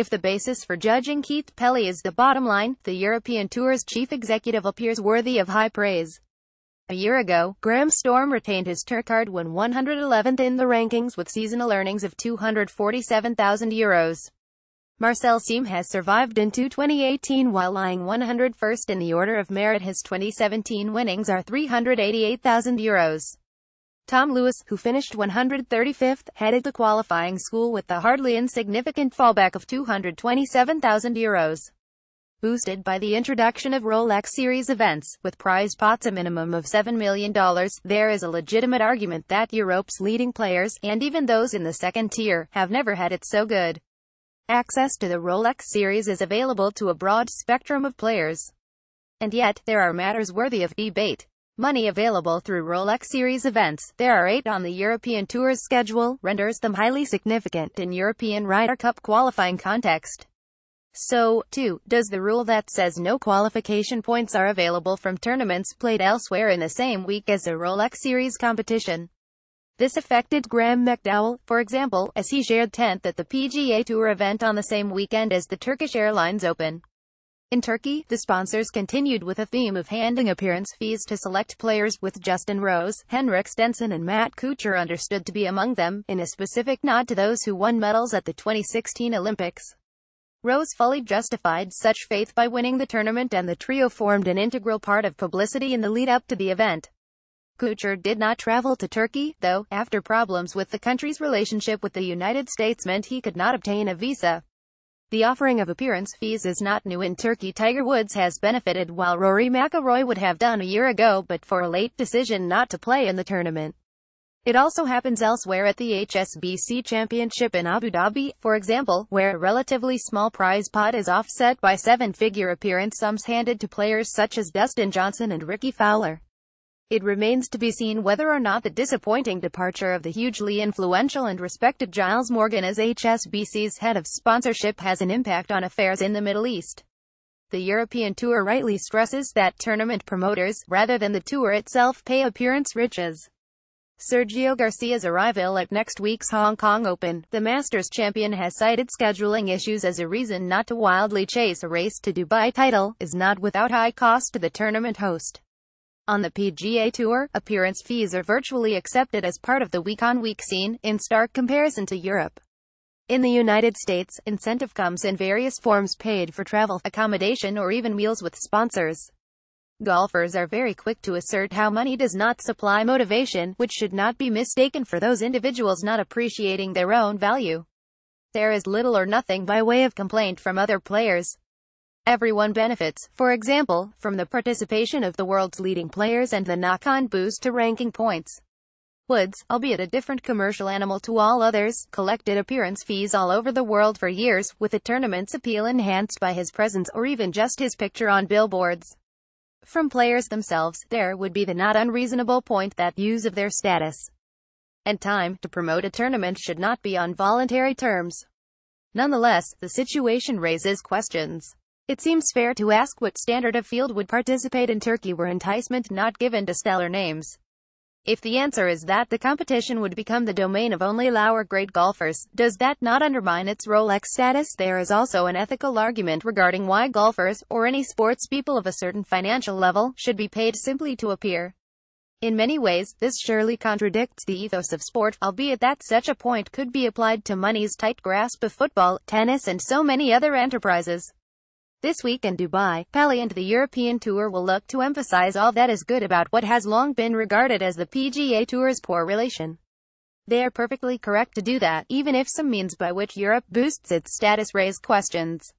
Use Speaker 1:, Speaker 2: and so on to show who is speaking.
Speaker 1: If the basis for judging Keith Pelley is the bottom line, the European Tour's chief executive appears worthy of high praise. A year ago, Graham Storm retained his tour card when 111th in the rankings with seasonal earnings of €247,000. Marcel Siem has survived into 2018 while lying 101st in the order of merit. His 2017 winnings are €388,000. Tom Lewis, who finished 135th, headed the qualifying school with the hardly insignificant fallback of €227,000. Boosted by the introduction of Rolex Series events, with prize pots a minimum of $7 million, there is a legitimate argument that Europe's leading players, and even those in the second tier, have never had it so good. Access to the Rolex Series is available to a broad spectrum of players. And yet, there are matters worthy of debate. Money available through Rolex Series events, there are 8 on the European Tour's schedule, renders them highly significant in European Ryder Cup qualifying context. So, too, does the rule that says no qualification points are available from tournaments played elsewhere in the same week as a Rolex Series competition. This affected Graham McDowell, for example, as he shared 10th at the PGA Tour event on the same weekend as the Turkish Airlines Open. In Turkey, the sponsors continued with a theme of handing appearance fees to select players, with Justin Rose, Henrik Stenson and Matt Kuchar understood to be among them, in a specific nod to those who won medals at the 2016 Olympics. Rose fully justified such faith by winning the tournament, and the trio formed an integral part of publicity in the lead-up to the event. Kuchar did not travel to Turkey, though, after problems with the country's relationship with the United States meant he could not obtain a visa. The offering of appearance fees is not new in Turkey. Tiger Woods has benefited, while Rory McIlroy would have done a year ago but for a late decision not to play in the tournament. It also happens elsewhere at the HSBC Championship in Abu Dhabi, for example, where a relatively small prize pot is offset by 7-figure appearance sums handed to players such as Dustin Johnson and Ricky Fowler. It remains to be seen whether or not the disappointing departure of the hugely influential and respected Giles Morgan as HSBC's head of sponsorship has an impact on affairs in the Middle East. The European Tour rightly stresses that tournament promoters, rather than the tour itself, pay appearance riches. Sergio Garcia's arrival at next week's Hong Kong Open, the Masters champion has cited scheduling issues as a reason not to wildly chase a race to Dubai title, is not without high cost to the tournament host. On the PGA Tour, appearance fees are virtually accepted as part of the week-on-week scene, in stark comparison to Europe. In the United States, incentive comes in various forms: paid for travel, accommodation, or even meals with sponsors. Golfers are very quick to assert how money does not supply motivation, which should not be mistaken for those individuals not appreciating their own value. There is little or nothing by way of complaint from other players. Everyone benefits, for example, from the participation of the world's leading players and the knock-on boost to ranking points. Woods, albeit a different commercial animal to all others, collected appearance fees all over the world for years, with the tournament's appeal enhanced by his presence or even just his picture on billboards. From players themselves, there would be the not unreasonable point that use of their status and time to promote a tournament should not be on voluntary terms. Nonetheless, the situation raises questions. It seems fair to ask what standard of field would participate in Turkey were enticement not given to stellar names. If the answer is that the competition would become the domain of only lower-grade golfers, does that not undermine its Rolex status? There is also an ethical argument regarding why golfers, or any sports people of a certain financial level, should be paid simply to appear. In many ways, this surely contradicts the ethos of sport, albeit that such a point could be applied to money's tight grasp of football, tennis and so many other enterprises. This week in Dubai, Pelley and the European Tour will look to emphasize all that is good about what has long been regarded as the PGA Tour's poor relation. They are perfectly correct to do that, even if some means by which Europe boosts its status raise questions.